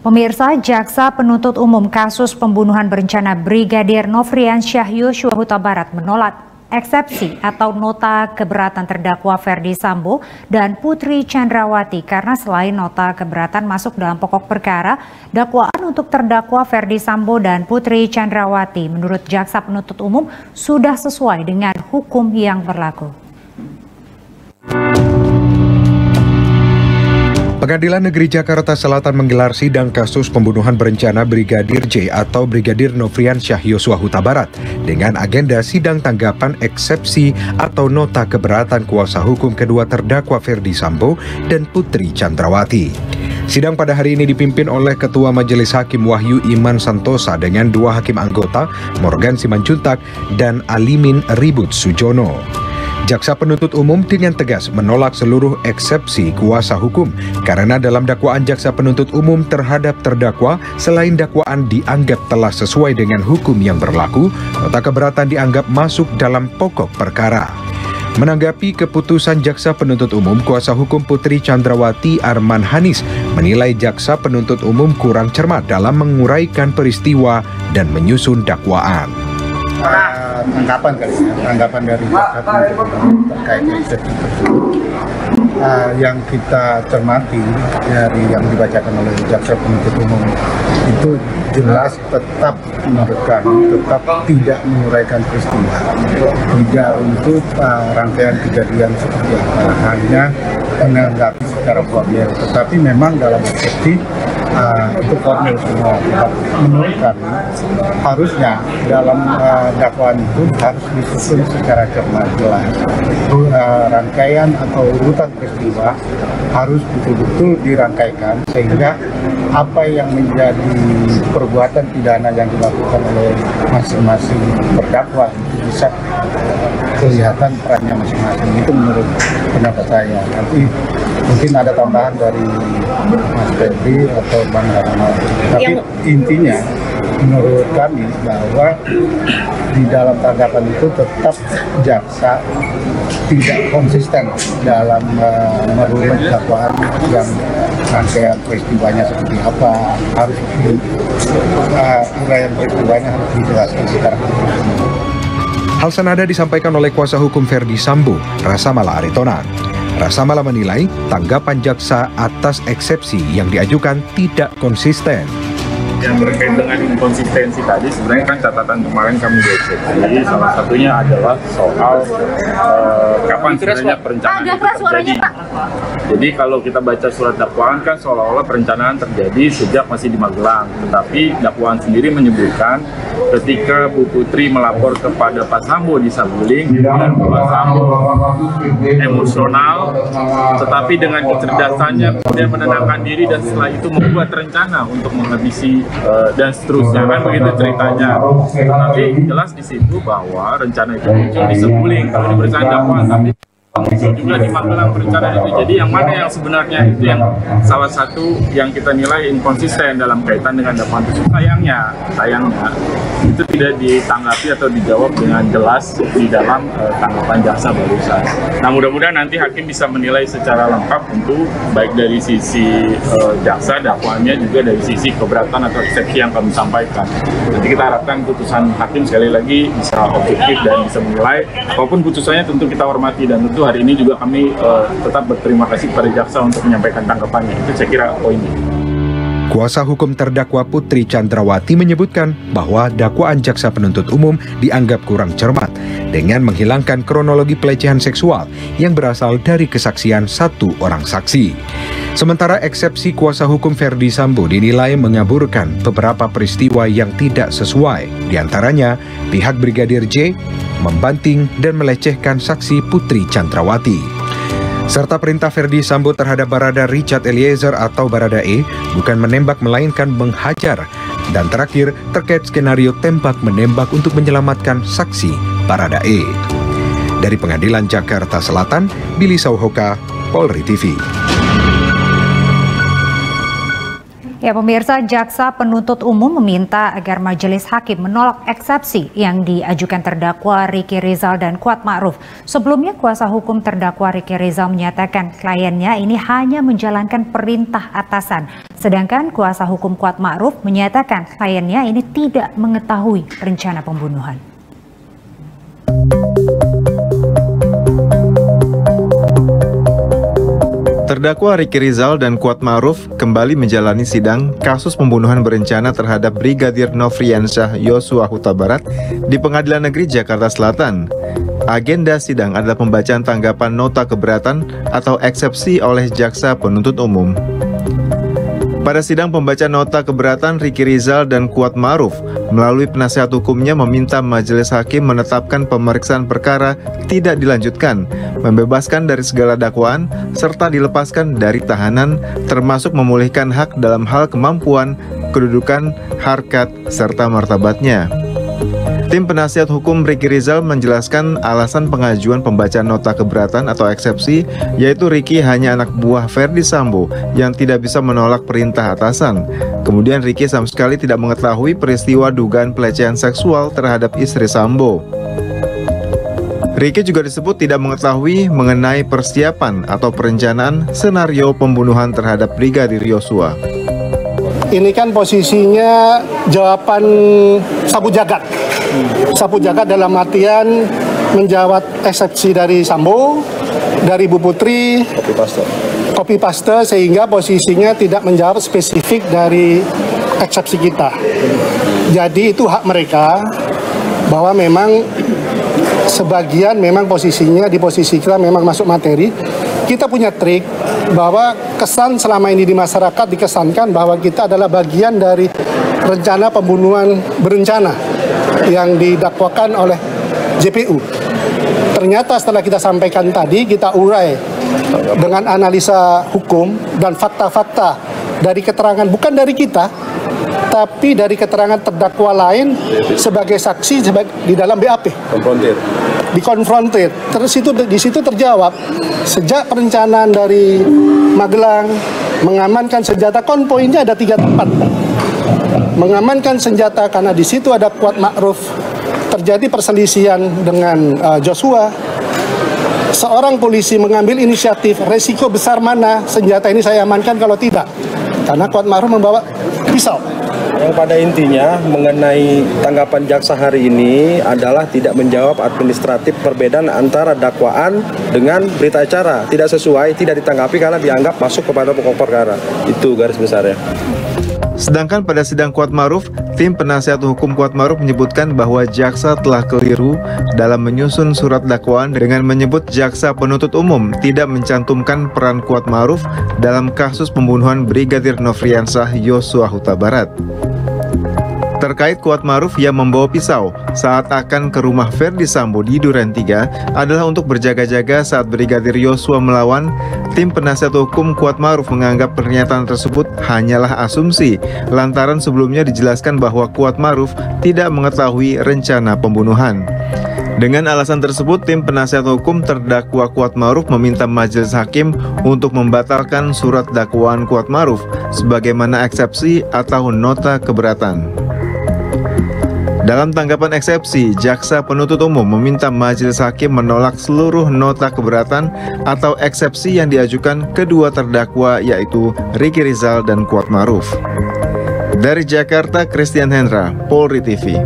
Pemirsa, Jaksa Penuntut Umum kasus pembunuhan berencana Brigadir Nofriansyah Yosua Huta Barat menolak eksepsi atau nota keberatan terdakwa Ferdi Sambo dan Putri Chandrawati karena selain nota keberatan masuk dalam pokok perkara, dakwaan untuk terdakwa Ferdi Sambo dan Putri Chandrawati menurut Jaksa Penuntut Umum sudah sesuai dengan hukum yang berlaku. Pengadilan Negeri Jakarta Selatan menggelar sidang kasus pembunuhan berencana Brigadir J atau Brigadir Nofriansyah Yosua Huta Barat dengan agenda sidang tanggapan eksepsi atau nota keberatan kuasa hukum kedua terdakwa Ferdi Sambo dan Putri Chandrawati. Sidang pada hari ini dipimpin oleh Ketua Majelis Hakim Wahyu Iman Santosa dengan dua hakim anggota Morgan Simanjuntak dan Alimin Ribut Sujono. Jaksa Penuntut Umum dengan tegas menolak seluruh eksepsi kuasa hukum karena dalam dakwaan Jaksa Penuntut Umum terhadap terdakwa selain dakwaan dianggap telah sesuai dengan hukum yang berlaku, nota keberatan dianggap masuk dalam pokok perkara. Menanggapi keputusan Jaksa Penuntut Umum, kuasa hukum Putri Chandrawati Arman Hanis menilai Jaksa Penuntut Umum kurang cermat dalam menguraikan peristiwa dan menyusun dakwaan. Tanggapan dari Jaksa Penuntut Umum terkait eksepsi tersebut yang kita cermati dari yang dibacakan oleh Jaksa Penuntut Umum itu jelas tetap menurut kami tetap tidak menguraikan peristiwa, tidak untuk rangkaian kejadian seperti apa, hanya menanggapi secara formil, tetapi memang dalam eksepsi itu formil semua. Menurut kami harusnya dalam dakwaan itu harus disusun secara cermat jelas. Rangkaian atau urutan peristiwa harus betul-betul dirangkaikan sehingga apa yang menjadi perbuatan pidana yang dilakukan oleh masing-masing terdakwa itu bisa kelihatan perannya masing-masing. Itu menurut pendapat saya. Nanti mungkin ada tambahan dari Mas Ferdi atau Bang Rahmat. Tapi intinya menurut kami bahwa di dalam tanggapan itu tetap jaksa tidak konsisten dalam merunut dakwaan yang rangkaian peristiwanya seperti apa, harus uraian peristiwanya harus dijelaskan secara khusus. Hal senada disampaikan oleh kuasa hukum Ferdi Sambo, Rasamala Aritonang. Rasamala menilai tanggapan jaksa atas eksepsi yang diajukan tidak konsisten. Yang terkait dengan inkonsistensi tadi, sebenarnya kan catatan kemarin kami di eksepsi, salah satunya adalah soal kapan sebenarnya perencanaan itu terjadi. Jadi kalau kita baca surat dakwaan kan seolah-olah perencanaan terjadi sejak masih di Magelang, tetapi dakwaan sendiri menyebutkan ketika Bu Putri melapor kepada Pak Sambo di Saguling dan Pak Sambo emosional, tetapi dengan kecerdasannya kemudian menenangkan diri dan setelah itu membuat rencana untuk menghabisi dan seterusnya, kan begitu ceritanya. Tapi jelas di situ bahwa rencana itu muncul di Saguling kalau di persidangan dakwaan, tapi juga di Magelang perencanaan itu. Jadi yang mana yang sebenarnya itu yang salah satu yang kita nilai inkonsisten dalam kaitan dengan dakwaan itu. Sayangnya itu tidak ditanggapi atau dijawab dengan jelas di dalam tanggapan jaksa barusan. Nah, mudah-mudahan nanti hakim bisa menilai secara lengkap tentu baik dari sisi jaksa dakwaannya juga dari sisi keberatan atau eksepsi yang kami sampaikan. Nanti kita harapkan putusan hakim sekali lagi bisa objektif dan bisa menilai. Apapun putusannya tentu kita hormati, dan tentu hari ini juga kami tetap berterima kasih kepada jaksa untuk menyampaikan tanggapannya. Itu saya kira poinnya. Kuasa hukum terdakwa Putri Chandrawati menyebutkan bahwa dakwaan Jaksa Penuntut Umum dianggap kurang cermat dengan menghilangkan kronologi pelecehan seksual yang berasal dari kesaksian satu orang saksi. Sementara eksepsi kuasa hukum Ferdi Sambo dinilai mengaburkan beberapa peristiwa yang tidak sesuai. Di antaranya, pihak Brigadir J membanting dan melecehkan saksi Putri Chandrawati. Serta perintah Ferdi Sambo terhadap Barada Richard Eliezer atau Barada E bukan menembak melainkan menghajar. Dan terakhir terkait skenario tembak-menembak untuk menyelamatkan saksi Barada E. Dari Pengadilan Jakarta Selatan, Billy Sauhoka, Polri TV. Ya pemirsa, jaksa penuntut umum meminta agar majelis hakim menolak eksepsi yang diajukan terdakwa Ricky Rizal dan Kuat Ma'ruf. Sebelumnya kuasa hukum terdakwa Ricky Rizal menyatakan kliennya ini hanya menjalankan perintah atasan. Sedangkan kuasa hukum Kuat Ma'ruf menyatakan kliennya ini tidak mengetahui rencana pembunuhan. Terdakwa Ricky Rizal dan Kuat Ma'ruf kembali menjalani sidang kasus pembunuhan berencana terhadap Brigadir Nofriansyah Yosua Huta Barat di Pengadilan Negeri Jakarta Selatan. Agenda sidang adalah pembacaan tanggapan nota keberatan atau eksepsi oleh jaksa penuntut umum. Pada sidang pembacaan nota keberatan, Ricky Rizal dan Kuat Ma'ruf melalui penasihat hukumnya meminta majelis hakim menetapkan pemeriksaan perkara tidak dilanjutkan, membebaskan dari segala dakwaan, serta dilepaskan dari tahanan, termasuk memulihkan hak dalam hal kemampuan, kedudukan, harkat, serta martabatnya. Tim penasihat hukum Ricky Rizal menjelaskan alasan pengajuan pembacaan nota keberatan atau eksepsi, yaitu Ricky hanya anak buah Ferdi Sambo yang tidak bisa menolak perintah atasan. Kemudian Ricky sama sekali tidak mengetahui peristiwa dugaan pelecehan seksual terhadap istri Sambo. Ricky juga disebut tidak mengetahui mengenai persiapan atau perencanaan senario pembunuhan terhadap Brigadir Yosua. Ini kan posisinya jawaban sapu jagat. Sapu jagat dalam artian menjawab eksepsi dari Sambo, dari Bu Putri, copy paste sehingga posisinya tidak menjawab spesifik dari eksepsi kita. Jadi itu hak mereka bahwa memang sebagian memang posisinya di posisi kita memang masuk materi. Kita punya trik bahwa kesan selama ini di masyarakat dikesankan bahwa kita adalah bagian dari rencana pembunuhan berencana yang didakwakan oleh JPU. Ternyata setelah kita sampaikan tadi, kita urai dengan analisa hukum dan fakta-fakta dari keterangan bukan dari kita, tapi dari keterangan terdakwa lain sebagai saksi di dalam BAP. Dikonfrontir. Terus di situ terjawab sejak perencanaan dari Magelang mengamankan senjata, konvoinya ada 3 tempat. Mengamankan senjata karena di situ ada Kuat Ma'ruf, terjadi perselisihan dengan Joshua. Seorang polisi mengambil inisiatif, resiko besar mana senjata ini saya amankan kalau tidak, karena Kuat Ma'ruf membawa pisau. Yang pada intinya mengenai tanggapan jaksa hari ini adalah tidak menjawab administratif perbedaan antara dakwaan dengan berita acara. Tidak sesuai, tidak ditanggapi karena dianggap masuk kepada pokok perkara. Itu garis besarnya. Sedangkan pada sidang Kuat Ma'ruf, tim penasihat hukum Kuat Ma'ruf menyebutkan bahwa jaksa telah keliru dalam menyusun surat dakwaan dengan menyebut jaksa penuntut umum tidak mencantumkan peran Kuat Ma'ruf dalam kasus pembunuhan Brigadir Nofriansyah Yosua Huta Barat. Terkait Kuat Ma'ruf yang membawa pisau saat akan ke rumah Ferdi Sambo di Duren 3 adalah untuk berjaga-jaga saat Brigadir Yosua melawan, tim penasihat hukum Kuat Ma'ruf menganggap pernyataan tersebut hanyalah asumsi, lantaran sebelumnya dijelaskan bahwa Kuat Ma'ruf tidak mengetahui rencana pembunuhan. Dengan alasan tersebut, tim penasihat hukum terdakwa Kuat Ma'ruf meminta majelis hakim untuk membatalkan surat dakwaan Kuat Ma'ruf sebagaimana eksepsi atau nota keberatan. Dalam tanggapan eksepsi, jaksa penuntut umum meminta majelis hakim menolak seluruh nota keberatan atau eksepsi yang diajukan kedua terdakwa, yaitu Ricky Rizal dan Kuat Ma'ruf. Dari Jakarta, Christian Hendra, Polri TV.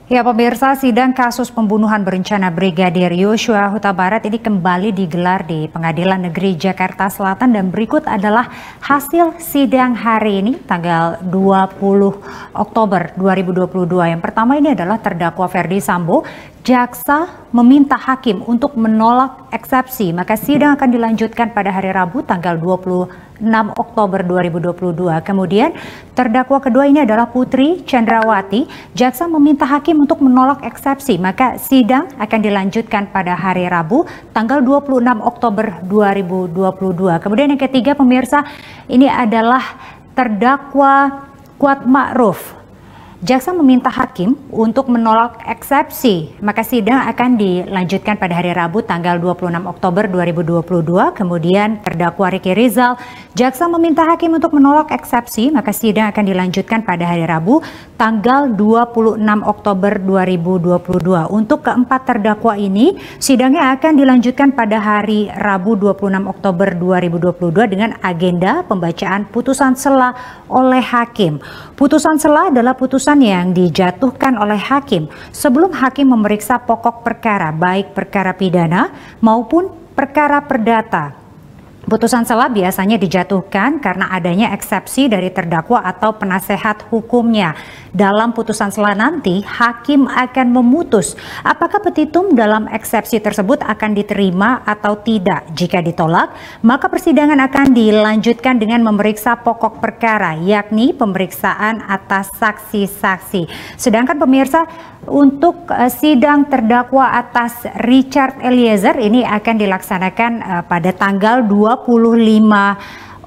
Ya pemirsa, sidang kasus pembunuhan berencana Brigadir Yosua Huta Barat ini kembali digelar di Pengadilan Negeri Jakarta Selatan dan berikut adalah hasil sidang hari ini tanggal 20 Oktober 2022. Yang pertama ini adalah terdakwa Ferdi Sambo. Jaksa meminta hakim untuk menolak eksepsi, maka sidang akan dilanjutkan pada hari Rabu tanggal 26 Oktober 2022. Kemudian terdakwa kedua ini adalah Putri Chandrawati. Jaksa meminta hakim untuk menolak eksepsi, maka sidang akan dilanjutkan pada hari Rabu tanggal 26 Oktober 2022. Kemudian yang ketiga pemirsa, ini adalah terdakwa Kuat Ma'ruf. jaksa meminta hakim untuk menolak eksepsi, maka sidang akan dilanjutkan pada hari Rabu tanggal 26 Oktober 2022. Kemudian terdakwa Ricky Rizal, jaksa meminta hakim untuk menolak eksepsi, maka sidang akan dilanjutkan pada hari Rabu tanggal 26 Oktober 2022. Untuk keempat terdakwa ini, sidangnya akan dilanjutkan pada hari Rabu 26 Oktober 2022 dengan agenda pembacaan putusan sela oleh hakim. Putusan sela adalah putusan yang dijatuhkan oleh hakim sebelum hakim memeriksa pokok perkara, baik perkara pidana maupun perkara perdata. Putusan sela biasanya dijatuhkan karena adanya eksepsi dari terdakwa atau penasehat hukumnya. Dalam putusan sela nanti, hakim akan memutus apakah petitum dalam eksepsi tersebut akan diterima atau tidak. Jika ditolak, maka persidangan akan dilanjutkan dengan memeriksa pokok perkara, yakni pemeriksaan atas saksi-saksi. Sedangkan pemirsa, untuk sidang terdakwa atas Richard Eliezer ini akan dilaksanakan pada tanggal 25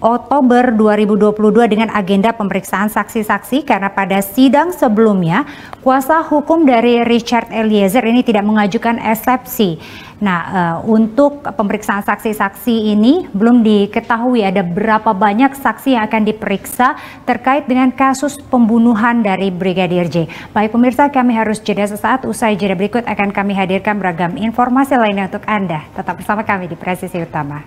Oktober 2022 dengan agenda pemeriksaan saksi-saksi karena pada sidang sebelumnya kuasa hukum dari Richard Eliezer ini tidak mengajukan eksepsi. Nah, untuk pemeriksaan saksi-saksi ini belum diketahui ada berapa banyak saksi yang akan diperiksa terkait dengan kasus pembunuhan dari Brigadir J. Baik pemirsa, kami harus jeda sesaat. Usai jeda berikut akan kami hadirkan beragam informasi lainnya untuk Anda. Tetap bersama kami di Presisi Utama.